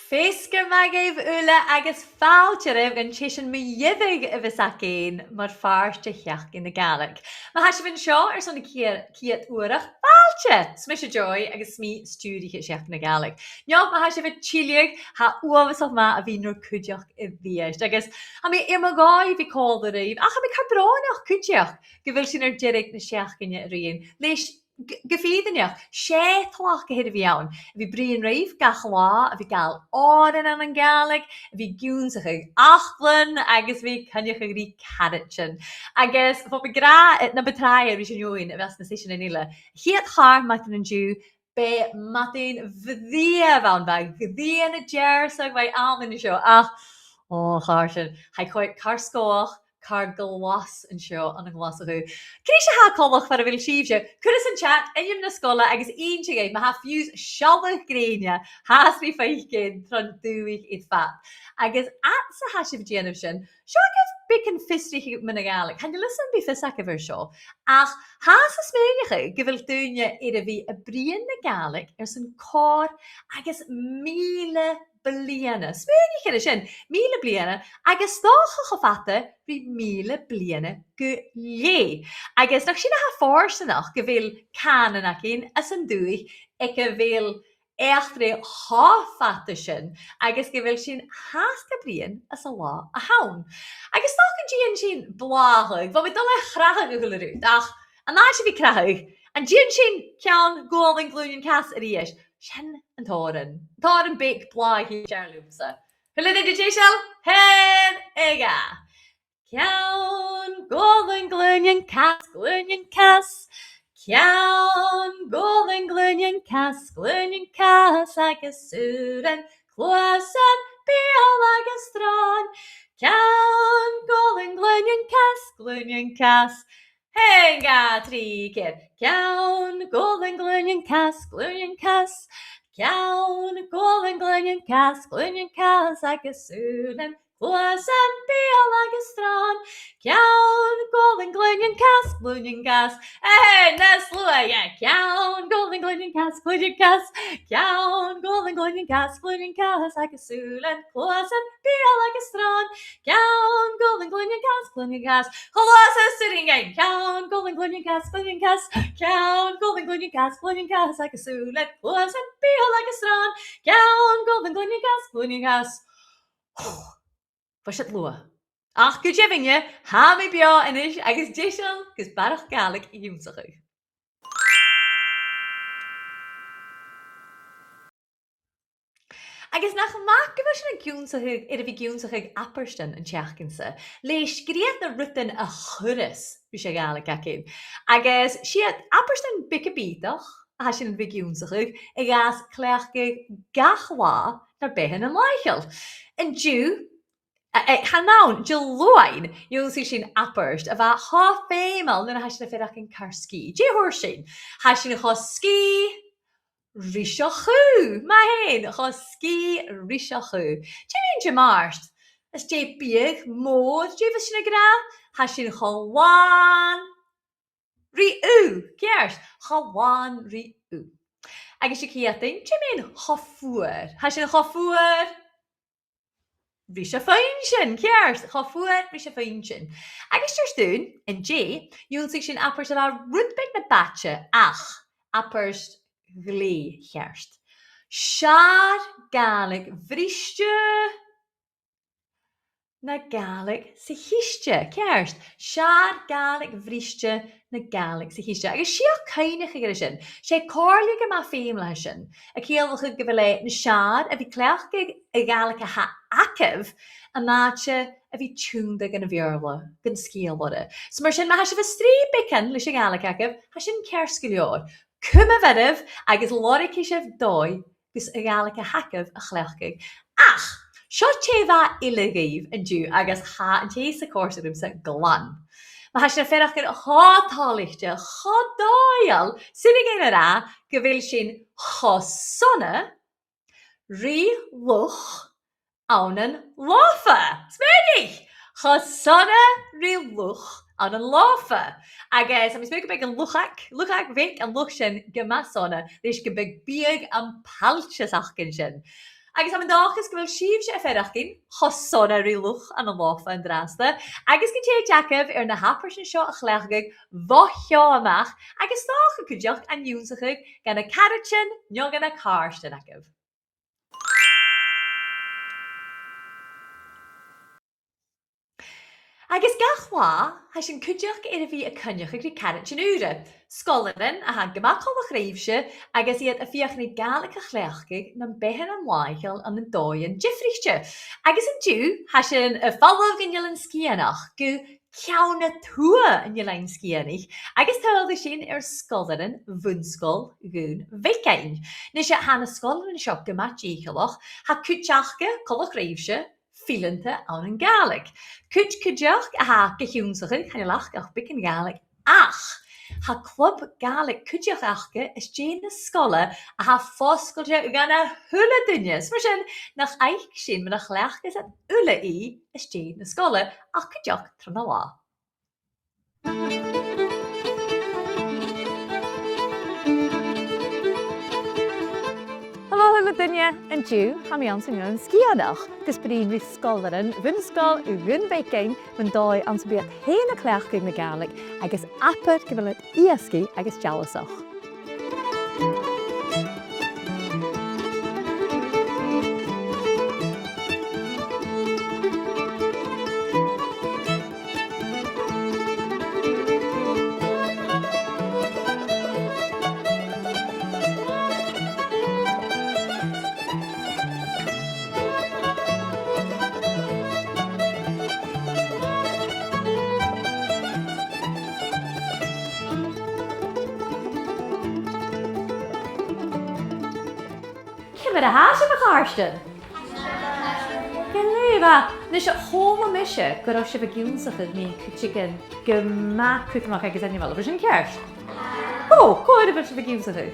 Féisce maigh uile agus fáilte raibh an tíisian mheadhan a bheits againn mar fearste theach in na Gàidhlig. Má haisibh seo ar sonna ciad uairach fáilte Màiri Joy agus smí stúdiche seach na Gàidhlig. Neamh má haisibh tíliúg ha uamhasach má a bhí nóir cuideach i bhíist. Agus a mí imagáid bhí cáil a raibh ach a mí carbránach cuideach go bhfuil sin ar deireadh na seachcinne a rion. Leis Gefíideneach sé tlach go héad a bhí ann. Bhí brion raibh gach lá a bhí gal áan an Gàidhlig, a bhí giúnsachadh achlan agus bhí cynneach a rí carritin. Agus fo be gra na betrair is join a bheits na seisean in ile. Hiad char maitan an dú be matin bhdia bhain bag gdíana na jersag bhai alman na seo ach char sin haid chuid car scóach car glas an seo an glas aú. Crí sé ha colach far a bhfuil síbse, chudas an chat inim na scola agus ionsaigh ma ha fiús sealach gréine has bhí faicin tron dúigh iad fat. Agus at sa hasibh déanamh sin, seo agus bicin fistrich man na Gàidhlig. Can you listen be fisach of her seo? Ach, has a smúneige go bhfuil dúine iad a bhí a brion na Gàidhlig ar san cór agus míle bliana. Smúneige sin, míle bliana agus dócha go fata bhí míle bliana go lé. Agus nach sin ha fórsanach go bhfuil canan acin as an dúigh ag go bhfuil éachtré háfata sin agus go bhfuil sin háasca blian as a lá a haun. Agus tá an díon sin bláthag, bh dul le chrathag go golarú. Ach, an ná sé bhí crathag, an díon sin ceann Gàidhlig glúin cas a ríis, sin an t-òran. T-òran big blá hí searlúmsa. Hulid idir téisial? Hen ega. Ceann Gàidhlig glúin cas, Ceann Gàidhlig glúin cas agus súran, chlósan bíal agus tron. Ceann Gàidhlig glúin cas, Hen ga trí céad. Ceann Gàidhlig glúin cas, Ceann Gàidhlig glúin cas agus súran, chlósan bíal agus tron. Ceann Gàidhlig glúin cas, nes lua, Ceann Gàidhlig glúin cas, Ceann Gàidhlig glúin cas agus súlan, chlósan bíal agus tron. Ceann Gàidhlig glúin cas, chlósan sitting again. Ceann Gàidhlig glúin cas, Ceann Gàidhlig glúin cas agus súlan, chlósan bíal agus tron. Ceann Gàidhlig glúin cas. Fos it lua. Ach go djefingje, ha mi bia inis agus díisial gus barach Gàidhlig I ionnsachadh. Agus nach mac go sin giúnsachadh ar a bhí giúnsachadh a-abairtean an teachcinsa. Leis gríad na rutain a churas bhí sé Gàidhlig acin. Agus siad a-abairtean bic a bídach a sin an bhí giúnsachadh ag as cléachgadh gach lá nar bheithan an láithil. An dú Hanán de luain ionsaigh sin apairt a bheit há féimeáil nuair a haisina féideach an car cí. Dé thuair sin, haisina chá cí ríseachú. Má héin chá cí ríseachú. Dé bhíon de máist. Is dé bíag mód dé bh sinna gra, haisina cháháin riú. Ceart, cháháin riú. Agus sé cíatain, dé bhíon chafuair. Haisina chafuair Bhí sé féin sin, ceart, chafuair bhí sé féin sin. Agus teirstún, in J, ionsaigh sin apairt a rudbeig na bate ach apairt glé chearst. Sear Gàidhlig bhríste na Gàidhlig sa híiste, cearst. Sear Gàidhlig bhríste na Gàidhlig sa híiste. Agus siach cainach ag sin. Sé cóirlig go má féim lei sin. A céalcha go bhfuil na sear a bhí cléachcaigh a Gàidhlig a ha acah a máte a bhí túnda gan a bheorla, gan scéalbode. So mar sin má haisibh strí bicin leis a Gàidhlig acah, ha sin cearc go leor. Cum a bheidirh agus loraic sibh dói gus a Gàidhlig a hacah a chléachcaigh. Ach, seo téhá iligíomh an dú agus há an té sa cóirsaúm sa glan. Má haisina féideach ar chátálaiste, chádóil sinna géine rá go bhfuil sin chosonna rí luch an láfa. Sménig! Chosonna rí luch an láfa. Agus, am is mé go big an luchach bhic an luch sin go masonna, leis go big bíag an paltse achcin sin. Agus am dachas go bhfuil siomh sé a ferachcin, chosón a riluch an láfa an drasta, agus go té Jacob na hapar sin seo a chléachgaigh bhotheo amach, agus dácha cuideach an ionnsachadh gan na carachin nó gan na cáirsteanach. Agus gachhá, ha sin cuideach ar a bhí a cynneach ag carachin úra. Sgoilearan a ha gymachol a chréimhse agus iad a fiach na Gàidhlig a chléachgaigh na bheithean an mhaigheal an an dòighean difrichte. Agus an dú, ha sin a foghlam gan Eilean Sgitheanach go ceanna tua an Eilean Sgitheanach, agus táilda sin ar Sgoilearan Bhunsgoil Dhùn Bheagain. Nis sé hana Sgoilearan seo gymach díchalach, ha cuideachcha col a chréimhse filanta an an Gàidhlig. Cuideach a ha go ionnsachadh chanilach ach bic an Gàidhlig ach. Ha club Gàidhlig cuideach achcha is dé na scoile a ha foscailte gan na h-uile duine. Mar sin nach eich sin me na chléachgus an h-uile is dé na scoile ach cuideach tron na lá. Hello, h-uile duine an dú ha mi an Eilean Sgitheanach. Gus brín rí Sgoilearan Bhunsgoil Dhùn Bheagain man dói an sa bíad héna chléachgaigh na Gàidhlig agus apar go bhfuil iascaí agus dealasach. But a hash of a carston. Gàidhlig, nes hóla mise go raibh sibh ionnsachadh ní chicken gymach cuitamach agus animal sin ceart. Cóir a bit sibh ionnsachadh.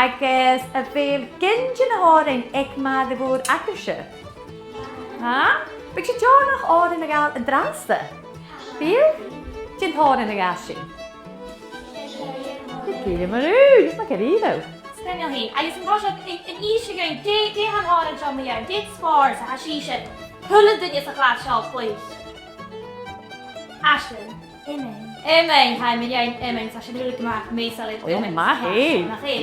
Agus a bhfuil gingin na háring ag má de bhór acairse. Big sé teánach áirin na gáil an drasta. Bíl? Sin háirin na gáil sin. Cíle marú, dis na Cuiridh. Daniel hi, agus an bhosach in íse going dé han ára John Mayer, dé spáir a hasíise thula duine sa chláis seáil chuis. Ashton. Amen, ha mi dhéan amen sa sin thula gomach mésalid. Mahé. Mahé.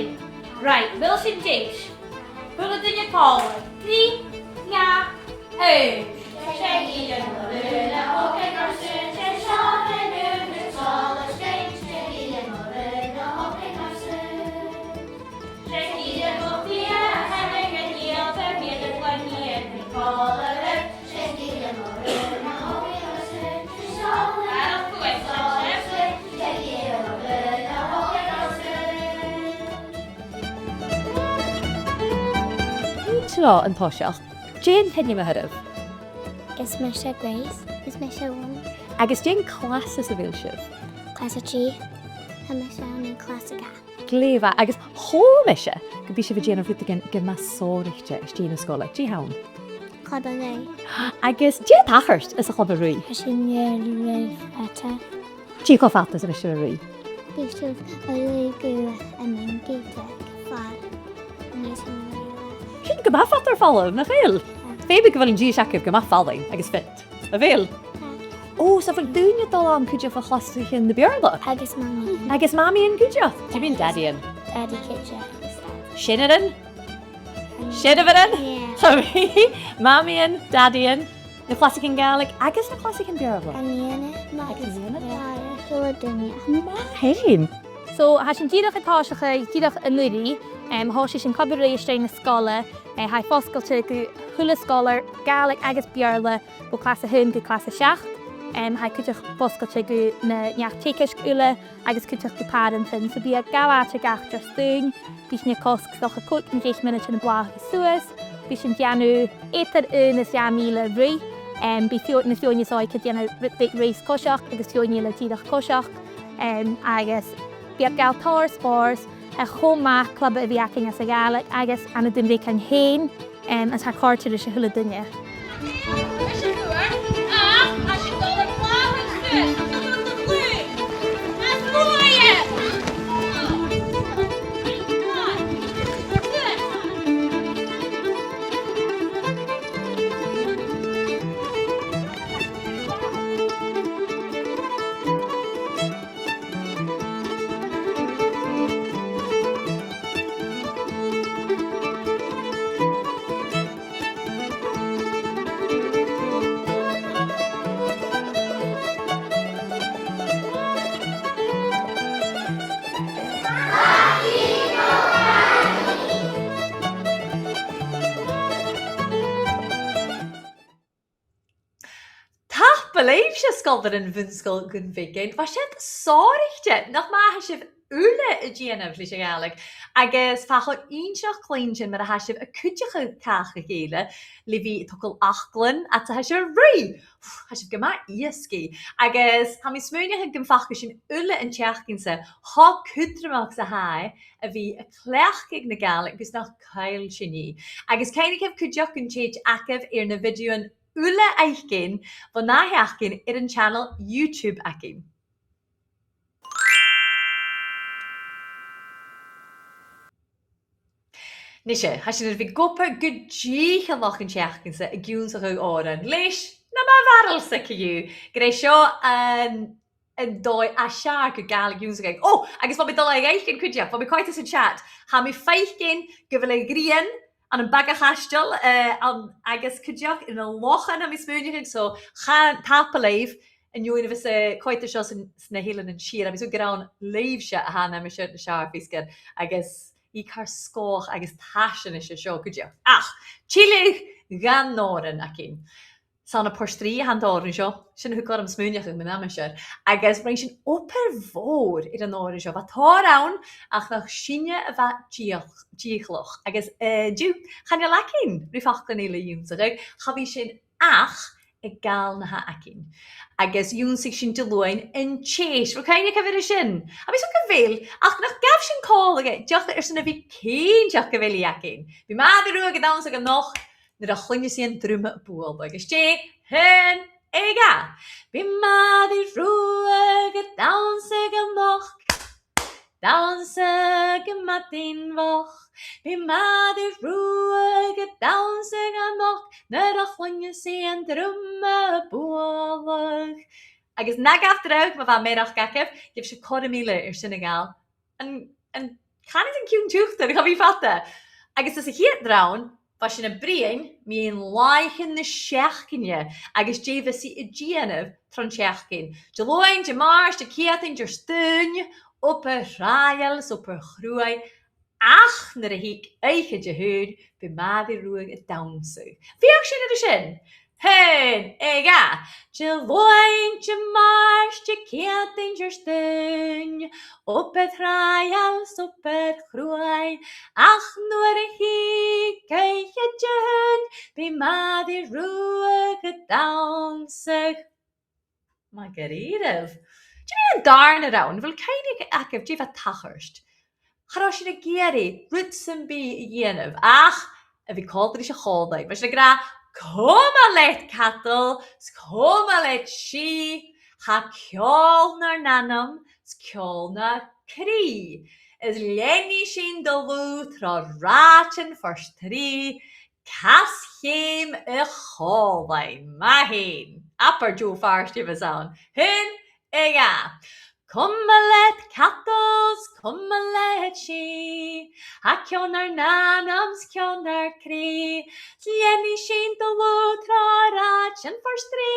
Right, bil sin déis. Thula duine cála. Trí, ga, hús. Lá an toiseach, Jane Penny Mheadhan. Is me sé Grace, is me sé one. Agus Jane classes a bhfuil sibh. Classichean, a me sé an clasichean. Gléomh agus hómise go bhí sibh Jane bhríte go masóirichte is dé na scoile. Dihaoine. Club a lei. Agus Jane tachart is a club a rúi. A sin rúi feta. Tí go fatas a bhí sibh a rúi. Bhí sibh a lei go a man Gàidhlig fad. Ní sin Sin go bh fatar fáil na bhfuil. Fébe go bhfuil an dí seacaibh go bh fálainn agus fit. A bhfuil. Sa bhfuil dúine dá an cuideach a clasichean na bearla. agus mami. Agus mami an cuideach. Tí bhín dadíon. Daddy kitchen. Sinnadan? Sinnadan? Yeah. Mami an dadíon na clasichean Gàidhlig agus na clasichean bearla. Aniana, Agus Aniana. Hula duine. Héin. So, ha sin díadach atáisecha, díadach an nuirí, há sé sin cabaréis na scoile, ha foscailte go thula scoilear Gàidhlig agus bearla go clasa hun go clasa seach. Ha cuideach foscailte go na neachtéiciis uile agus cuideach go párantin, so bí a galáte gachtar stúin, bhí sin cosc socha 10 minút in blach suas, bhí sin deanú étar na 100,000 rí, bí fiúrt na fiúnisáid go deanú rééis cosiach agus fiúniile tíadach cosiach, agus Bíad gael táir spórs a chomach club a bhí acin as a Gàidhlig agus anna dun bhí can héin as haar cártir is a thula duine. believe she scolded in Bhunsgoil Dhùn Bheagain. Was she sorgte nach ma she uile a GME P4-7 agus fachod ionnsachadh chloinn mar a hasibh a cuideach cacha chéile le bhí tucail achlann a tá hasibh rí. Hasibh go maith iascí agus ha mi smúneach an facha sin uile an teachcinsa há cudramach sa haid a bhí a cleachcaigh na Gaelic gus nach cail sinní. Agus céinnig heb cuideach an téid acah ar na videoin uile aichcin van na heachcin ar an channel YouTube acin. Nishe, hasje er vi gopper gudjícha lachan teachcinsa a ionnsachadh óran. Leis, na ma varel sic you. Gré seo an dói a siar go Gaelic ionnsachadh. Oh, agus fa mi dói aichcin cuideach, fa mi coitas in chat. Ha mi feichcin gyfle grian an an bagach hastel agus cuideach in a lochan a mi smúneach so tapaleif en join vis coitas seo sna hélan an siar. A mi so grán leifse a hana mi seo na siar fisgar agus I car scoch agus tashan is seo cuideach. Ach, Chile gan nóran acin. Sana postrí han nóran seo, sin hu am smúneach in na meisir. Agus bring sin opper fór ar an nóran seo. Va tórán ach nach sinne a bheit díchloch. Agus dú, chan yo lacin, rifachgan ile ionnsachadh, chabi sin ach a gal na ha acin. Agus ionnsachadh sin Dihaoine in chéis. Rwy'n cyfyr sin. A mi so gyfeil, ach nach gaf sin call ag diolch ar sy'n a fi cyn diolch gyfeil I acin. Fi Màiri Ruadh Gàidhlig an noch, nyr a chluinne drwm bwyl. Agus hyn ega. Fi Màiri Ruadh Gàidhlig an noch, dòighean a mheadhan foch. Fi Màiri Ruadh Gàidhlig an noch, nyr a chluinne drwm bwyl. Agus nag afterach ma bheit méach gacah, gib se codamíle ar Senegal. An chanis an ciún tuachta, vi fi fatta. Agus is a hiad draun, fa sin a brian, mi an laichin na seachcinne, agus jéfa si a GME tron seachcin. Dihaoine, Mars, Ciatain, Stún, op a rhael, op a chrúai, ach nar a hiic eiche de húd, fi Màiri Ruadh Gàidhlig. Fiach sin ar sin. Hyn, ega, Dihaoine, Mars, Ciatain, Stún, op a rhael, op a chrúai, ach nuair a hiic eiche de húd, fi Màiri Ruadh Gàidhlig. Ma Cuiridh. Dyn ni'n darn around, fel cainig acaf dif a tachyrst. Charo sy'n y geri, rwts yn bi I GME. Ach, a fi called rys a choldau. Fe sy'n gra, coma let cattle, coma let she, ha ciol na'r nanam, ciol na cri. Is lenni sy'n dylw tro rachen first tri, cas hym y choldau. Ma hyn. Apar jo farst I fysawn. Hyn, ega. Come let cattles, come let she. Ha kionar nanams, kionar cri. Lieni shin the lutra rach and for stri.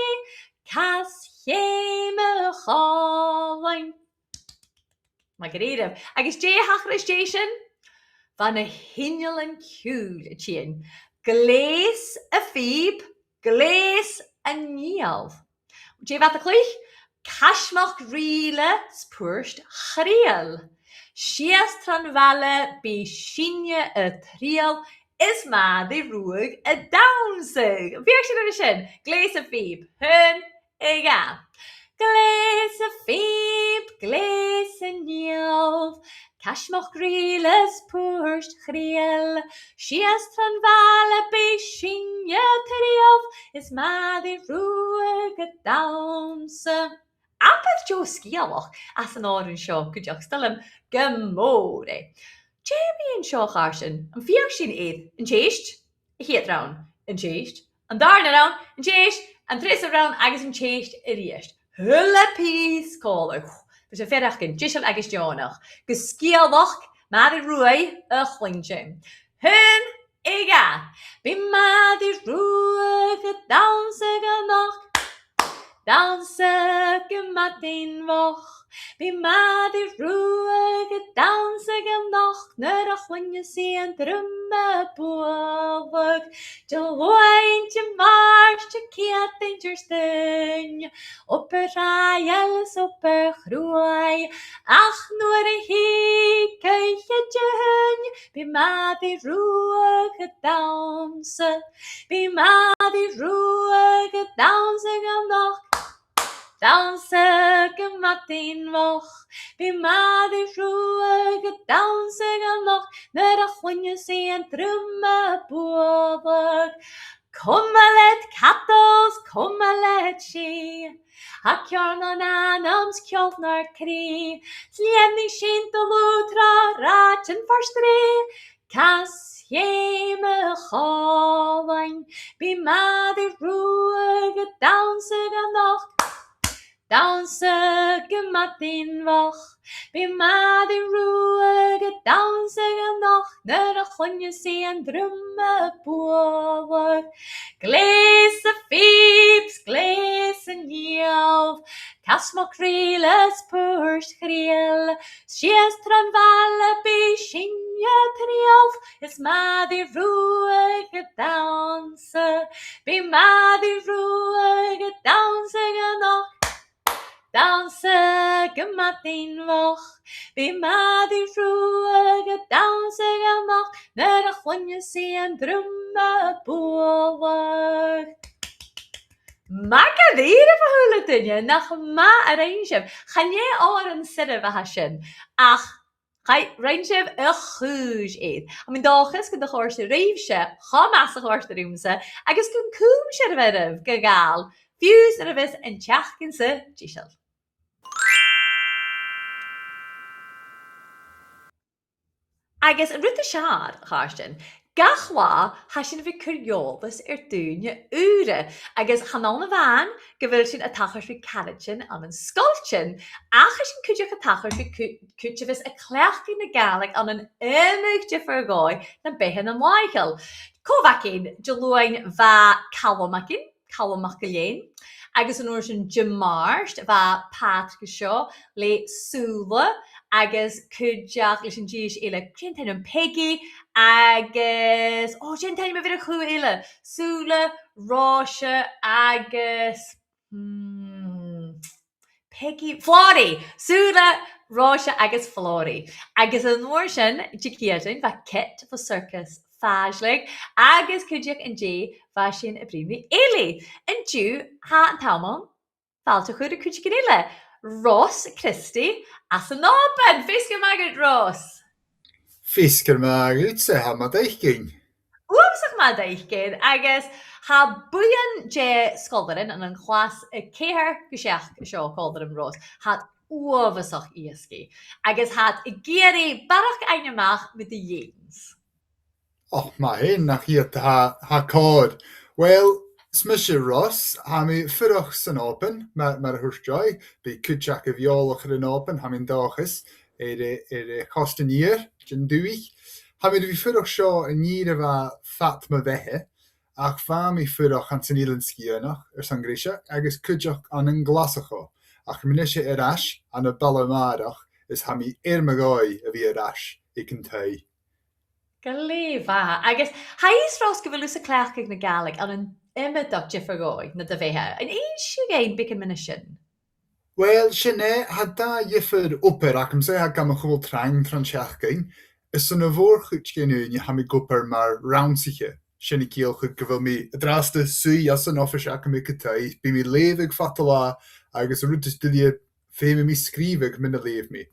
Cas heme cholain. Ma Cuiridh. Agus J hachra station. Van a hinel and cúl a chin. Glees a phoebe, glees a níal. J vat a clich? Cashmach riile spúrst chriel. Sias tron vale be sinne a trial is Màiri Ruadh Gàidhlig. Fiach sin ar sin. Glees a phoebe. Hyn ega. Glees a phoebe, glees a níal. Cashmach riile spúrst chriel. Sias tron vale be sinne a trial is Màiri Ruadh Gàidhlig. Apad jo scialach as an áireann seo cuideach stalm gomóra. Jamie an seo charsin, an fiach sin iad, an téist, a hiad raun, an téist, an darna raun, an téist, an tris raun agus an téist a riist. Hulle pís cóla. Fys a ferachcin, gisal agus Jonach. Gus scialach Màiri Ruadh a chloinn. Hyn ega. Bi Màiri Ruadh Gàidhlig an noch. Dòighean a mheadhan foch. Bí Màiri Ruadh dh'ionnsaich nuair a chuine seisean druma bhuabhach, Dihaoine t-seachdain, upper Eilean upper Roy, ach nuair a Cuiridh Joy, bí Màiri Ruadh dh'ionnsaich, bí Màiri Ruadh dh'ionnsaich a-muigh, bí Màiri Ruadh dh'ionnsaich nuair a chuine seisean druma bhuabhach. Cummalad catals, cummalad she, a cearnan anams ceolnar crìoch, slianni sin do lútra rátin forstré, clasichean chloinn, bí Màiri Ruadh dh'ionnsaich bí Màiri Ruadh dh'ionnsaich nuair a chuine seisean druma bhuabhach. Glés a phibs, glés a níomh, casmach rialas puairt chriel, sias tron bhaile bí sinne tríomh, is Màiri Ruadh dh'ionnsaich, bí Màiri Ruadh dh'ionnsaich bí Màiri Ruadh dh'ionnsaich nuair a chuine seisean druma bhuabhach. Gàidhlig a thuaile duine nach maith a réimsibh, chané áran sibh a sin, ach réimsibh a chúis iad. A mín dáchas go do chóirse réimse, chamas a chóirte rúmsa, agus gon cúmse a bheirh go gáil, fiús ar a bheits an teachcin sa dísel. Agus ruta seár cháistin, gachhá sin bhí curioltas dúine úra, agus chanána bhain go bhfuil sin a tachar fi carachin an scoiltin, ach sin cúideach a tachar fi cúideachs a cleachcin na Gàidhlig an an a-muigh Gháid na bhith an mhaigheal. Cóbhacin Dihaoine bha callamach go léin, agus an uair sin Marst bha Patrick seo le súla, agus cúideach leis an díos éile cintain an Peggy, agus cintain me bhír a chuú éile, súla, ráise, agus Peggy, Flórí, súla, ráise agus Flórí. Agus an uair sin Dihaoine bha kit fa circus Fáislig, agus cúideach an dé bha sin a bríomhí éile. An dú há an tamán, fáilte chuir a cúideach an éile. Ross Christie as an open. Fisgur magad Ross. Fisgur magad sa h-abairtean. Uamsach ma deichgin, agus ha buan je scoilearan an chlas a céir go seach seo cóilearan Ross. Had uamsach iasci. Agus had I géirí barach einamach with the dhéans. Och, ma hyn nach hiad ha cód. Well, Smisha Ross, ha mi fyrach san open, mar a Joy, be cúideach a bheolach ar an open, ha mi'n dáchas, costan ír, gin dúich. Ha mi fi fyrach seo an ír a bha Fatma bheitthe, ach fa mi fyrach an san Eilean Sgitheanach san Grisha, agus cúideach an ghlasacha, ach mi nishe ash an a ballamadach, is ha mi mheadhan a bhí ash I can tay. Galéfa, agus hais Ross go bhfuil sa cleachcaigh na Gàidhlig an an imidach Gháid na da bheithe, an siúgéin bicin mina sin. Well, sinne, had da jiffer upper ac am se ha gam a chwbl trang tran teachcain, is yn y fôr chwch gen ni ha mi gwper mar rawnsiche. Sinne kiel chwch gyfel mi y draste swy as yn offers ac am I cytai, bi mi lefig fatala, agus y rwydys dylia feme mi skrivig min a lef mi.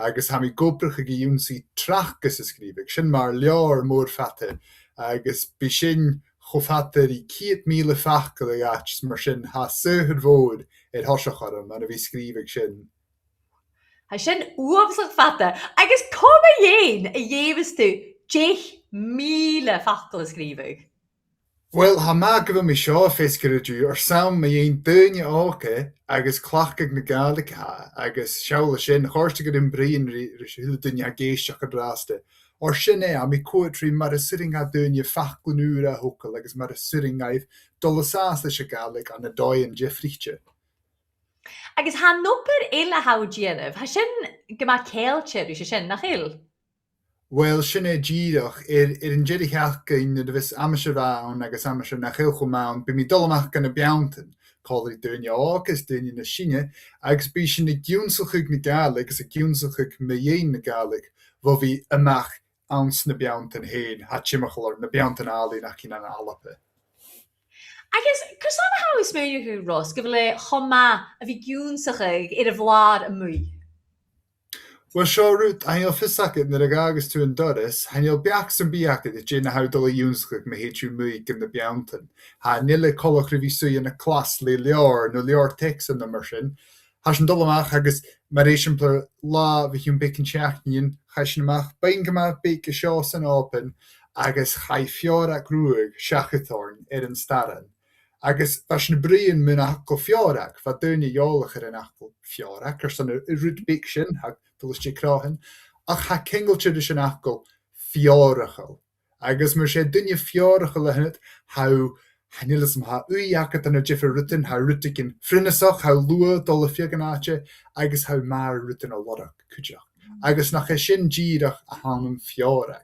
Agus ha mi gwper chwch I ionnsachadh trach gys y skrivig, sin mar lior môr fatte, agus bi sin chofatter I 100,000 fachkel I ats, mar sin ha söhyd fod hosachadam an a bhí scríbig sin. Ha sin uamsach fatte, agus com a dhéanamh tú 10,000 fachtal a scríbig. Well, ha ma gyfa mi seo Cuiridh Joy ar sam ma dhéon duine ácha agus clachcaigh na Gàidhlig ha, agus seola sin chóirte go in brion hula duine a géisteach a drásta. Or sin a mi cuatrí mar a sitting a duine fachlan úra a thucail agus mar a sitting aibh dolas as leis a Gàidhlig an a dóighean de phríochte. Agus ha nopper illa hau GME, ha sin gyma cailche rwys sin nach il? Well, sinne díadach an jeidir cheachcain na bheits aimse bhain agus aimse na chéilcho mán, be mi dolamach gan na beantain, cáirí duine águs duine na sinne, agus bí sin na ionnsachadh na Gàidhlig agus a ionnsachadh mheadhan na Gàidhlig, bho bhí amach ans na beantain héin, ha timachlar na beantain álaí nach cin an alape. Agus, cwrsan hau is mewn yw Ross, gyfle choma a fi ionnsachadh a bhlad a-muigh? Well, seo rút, hainil fisacad na agus tú an doras, hainil beach san biacad a dé na haudal a ionnsachadh me héitú muigh gan na beantain. Ha nile colach riví suí na clas le leor, no leor tex an na mar sin. Ha sin dolamach agus mar éisiamplar lá bhí hiún bicin teachníon, cha sin amach bain gymach bic a seo san ápan, agus chai fiorach rúig seachatórn an staran. Agus bas na brion mun achol fiorach, fa duine jólach an achol fiorach, san a rút bic sin, ha dulus tí cráhan, ach ha kengiltje dus an achol fiorachal. Agus mar sé duine fiorachal a hynnydd, hau hanilism ha uiacat an a jiffer rutin, ha rutigin frinasach, hau lua dol a fiaganatje, agus hau mar rutin a lorach cúteach. Agus nach e sin díadach a hanum fiorach.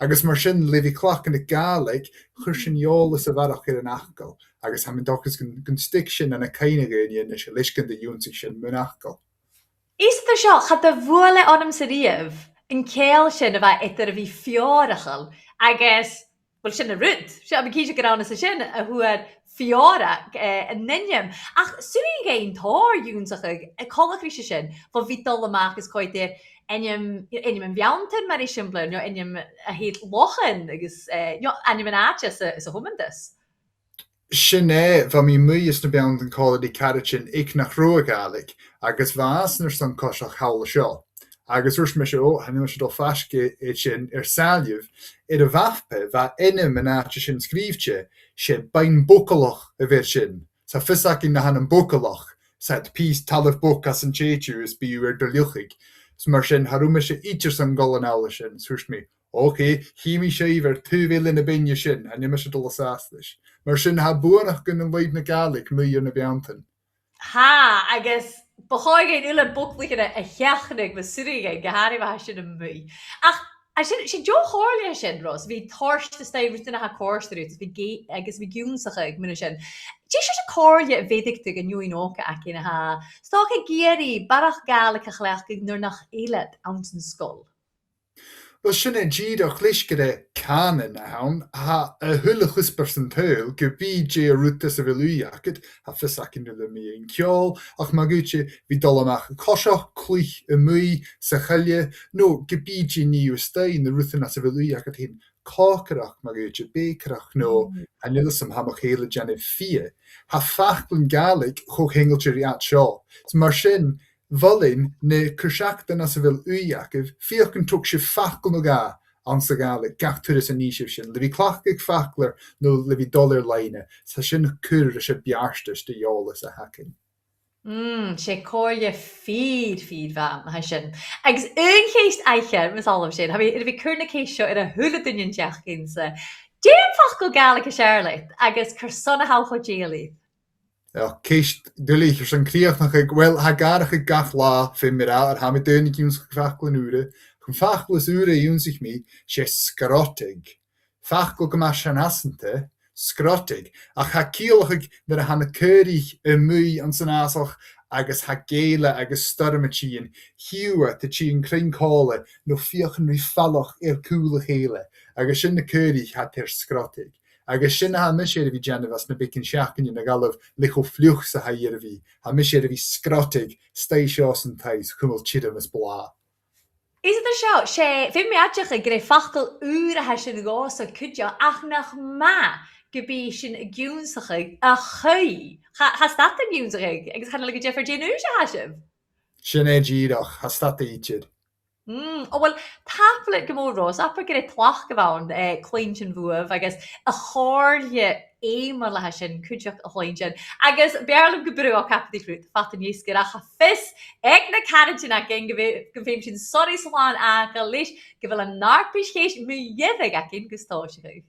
Agus mar sin levi clach in a Gàidhlig, chur sin jólas a bharach an achol, agus ha min dochas gun stick sin an a caine géine is a leisgan de ionnsachadh sin mun achol. Is het seo, gaat de bhfuile anam sa riamh, yn cael sin a bheith idir a bhí fiorachal, agus, wel sin a rwyd, sin a bhí císe grána sa sin a hwyr fiorach yn nynnym. Ach, sy'n gain tór ionnsachadh, a colach rís sin, fo fi dol amach is coidir eniam yn fiantin mar isiamblar, eniam a hyd lochen, agus eniam yn aches is a humandus. Sinné bha mí muas na bean an cáladí caricin ag nach rua Gàidhlig, agus bhasnar san cosach haula seo. Agus urs me seo, hanil se do fasce sin sailliamh, a bhafpe bha innim an áte sin scríbte, sé bain bocalach a bhir sin. Sa fisacin na han an bocalach, sa pís talamh bocas an téitiú is bíú do liuchig. So mar sin harúme se ítir san golan ála sin, surs mi, okay, híimi sé ver 2 mhíle na binne sin, a nimime se dul asaslis. Mar sin ha buanach gun an leid na Gàidhlig muo na beantain. Ha, agus bachóig ein uile boclich a cheachnig with surige gehari va sin an mui. Ach, sin jo chorlia sin, Ross, vi torst de stay rutin a ha korstrut, vi agus vi ionnsachadh mun sin. Tí sé a chorlia vedigtig an nuin oca ac in ha. Stoch a géri barach Gàidhlig a chlechig nur nach Eilean ionnsachadh. Well, sinne díadach leisgade canan a haun, ha a thuile chusper san tail, go bí dé a rutas a bhfuilúiachad, ha fisacin nuile mí an ceol, ach má gúte bhí dolamach cosach, clúich, a muigh, sa chaile, no, go bí dé níú stein na rutan as a bhfuilúiachad hín cácarach má gúte bécarach no, a nilasam ha mach chéile janib fia. Ha fachlan Gàidhlig chog hengeltir at seo. So mar sin, Volin ne cwrsiactan as y fel uiacaf, fiach yn tŵg sy'n ffacl no ga an sa Gàidhlig, gach turis yn nisif sin. Lefi clachig ffaclar no lefi dolir laine, sa sin cwr as y biarstas dy iolas a hacin. Sé cóirle feed fa, ha sin. Agus un chéist eicher, mis allam sin, ha vi curna céist seo a hula duine teachcin sa. Déan fachgol Gàidhlig a Charlotte, agus cursona hawcho déalaí. Ja, keist dullig san crìoch nach ag, wel, ha garach ag gach lá fin mir ar ha mi deunig ionnsachadh fachlan ure. Chun fachlas ure ionnsach mi, sé scrotig. Fachgol gyma sian asante, scrotig. Ach ha ciolach nar a hanna cyrich y mwy an san asach agus ha géile agus stormatíon hiúa te tí an crin cála no fiochan rí fallach cúla chéile. Agus sin na cyrich ha ter scrotig. Agus sin ha mis er vi genevas na bicin seacin na galaf licho fluch sa ha er vi. Ha mis er vi scrotig, stay sios an tais, cwmol chidam as bla. Is het seo, sé, fin mi adjach a greu fachgol ure ha sin gos a cwdio ach nach ma gybi sin a ionnsachadh a chui. Ha stat a ionnsachadh, agus chan lygu Jeffrey Jane Uja hasib? Sin e gírach, ha stat e ichid. Wel, taplet gymor Ross, apar gyda tlach gyfawn cloinn sin fwyaf, agus a chorlia eimar la sin, cwydioch a chloinn sin, agus bearlam gybrw o capdi ffrwyd, fatan ysgyr a chaffis, eg na carad sin ac ein gyfeim sin sori slan a galis, gyfel a narpys cheis mwyedig ac ein gystosig.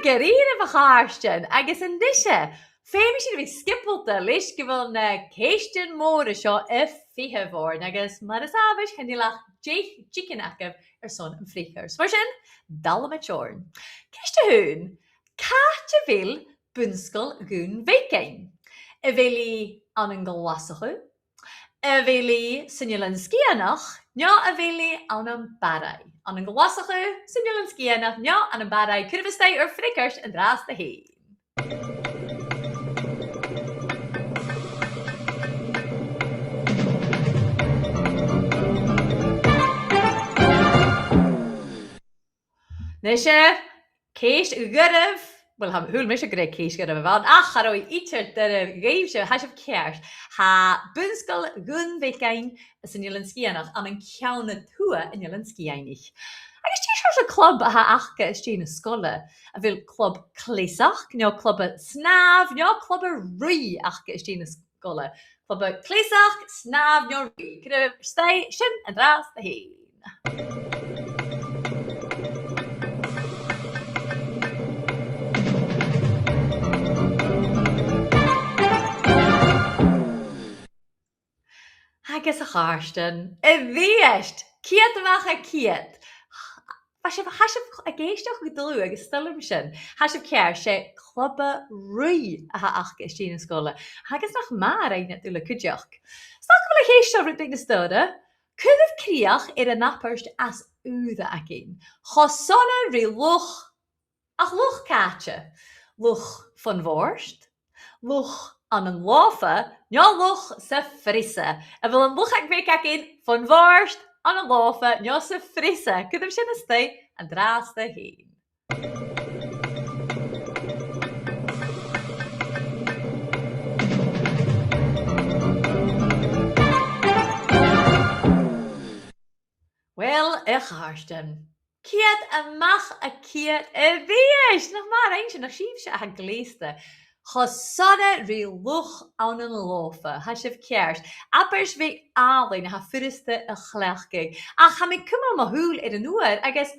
geríre a cháirstean agus an disise. Féimi sin bhí skipalta leis go bhfuil na céistean móra seo fithe bhór agus mar is ábhais chennealach chicken acab son an phríchars. Mar sin, dal me t-òran. Ciste hún, cáte bhil Bhunsgoil Dhùn Bheagain. A bhili an glasachú, a bhili Eilean Sgitheanach, neo a bhili an barai. An glasachú, Eilean Sgitheanach, neo an barai, Cuiridh Joy ar phríchars an Tadhlaidh. Nisha, céist gyrif, wel ham hwyl mis y greu céist gyrif fan, ach ar o'i eiter dyr geif sio, hasif ceart, ha Bhunsgoil Dhùn Bheagain a Eilean Sgitheanach an ciawn y tŵa Eilean Sgitheanach. Agus tí sio clwb a ha achga ysdyn y sgoile, a fel clwb clasichean, nio clwb snaf, nio clwb rwy achga ysdyn y sgoile. Clwb clasichean, snaf, nio rwy. Gyda stau, sin yn Tadhlaidh. Agus a cháirstean, a bhíist, ciad amach a ciad. Hasib a géisteach go dlú agus stilm sin. Hasib ceir sé clubba rwy a ha achga ysdyn y sgoile. Agus nach mar ein dúla cwydioch. Stach go bhfuil a héisteach rydych na stóda, cwydh crìoch ar a napirst as údda againn. Chosona rí luch, ach luch cáte. Luch van vorst, luch an an láfa, nio luch sa frisse. A bhfuil an luch ag bheith againn van vorst, an an láfa, nio sa frisse. Cwydh sin a stau an Tadhlaidh. Wel, a cháirstean. Ciad amach a ciad a bhíist. Nach mar ein sin nach síb se a gléiste. Chosona rí luch an an láfa. Hasib ceart. Apers bhí álainn ha furiste a chleachgig. Ach ha mi cumar ma húl ar an uair agus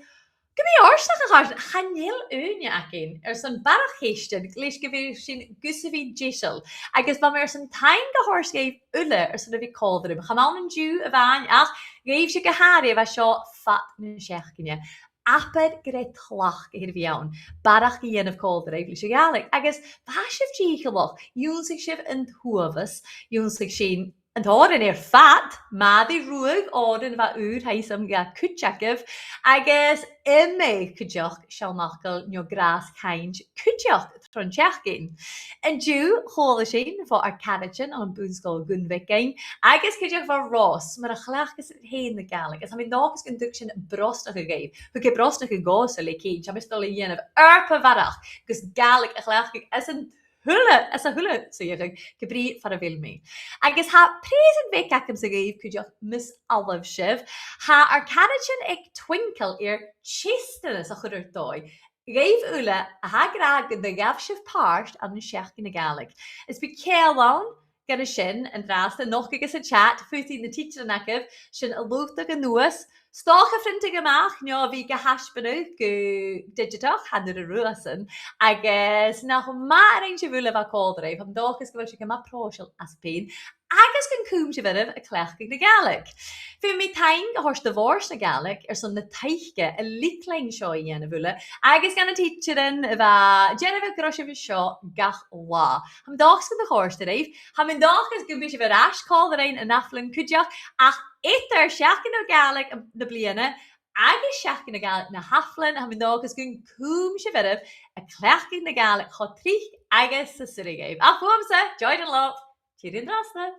Gymí orsach a cháirstean, chanel úne againn son barach héistean leis go bhfuil sin gusahí dísel. Agus ba mar son tain go hórsgeibh uile son a bhí códrum. Chamal an dú a bhain ach gaibh se go hári a bheit seo fat na seachcinne. Apad gyda tlach gyda'r fiawn, barach i yn y códr eif lys y Gàidhlig. Agus fasif díchalach, ionnsachadh yn thuafas, ionnsachadh sin an t-òran fat, Màiri Ruadh óran fa úr haisam ga cwtjacaf, agus a-muigh cwtjoch sialmachgal nio gras cainj cwtjoch tron teachgainn. An dú chola sin fo ar Cuiridh an Bhunsgoil Dhùn Bheagain, agus cwtjoch fa Ross, mar a chlachgus hen na Gàidhlig, as ha mi nágus gan dúg sin brosnach a gaibh, fu ge brosnach a gósa le céin, ha mi stol a dhéanamh arpa varach, gus Gàidhlig a chlachgig as an hula, so you've gebrí far a vilmi. Agus ha present bheith gacam sa gaibh cwtjoch mis alaf sib, ha ar Cuiridh ag twinkle chestan a chuidir dói. Gaibh ula a ha grad gan da gaf sib párt an na seachcin na Gàidhlig. Is be céalán gan a sin an drasta noch agus a chat futi na t-seachdain sin a luchtach a-nuas, stoch a frintig amach, nio vi go hasbanu go digitach hanner a ruasan, agus nach mar ein se vula va códreif, am dochas go se ma prósil as pein, agus gan cúm se virif a clechgig na Gàidhlig. Fi mi tain go hors de vors na Gàidhlig son na teichge a litlein seo i a vula, agus gan a t-seachdain va Jennifer groshe vi seo gach lá. Am dochas gan a hors de reif, ham in dochas go vi se vir as códrein a naflin cwtjoch, ach Eitar seachcin o Gàidhlig na bliana, agus seachcin na Gàidhlig na haflan, ha mi nágus gon cúm se virif a clechgig na Gàidhlig cho trích agus sa sirigéib. Ach fuam sa, joy an love, tírin drasna.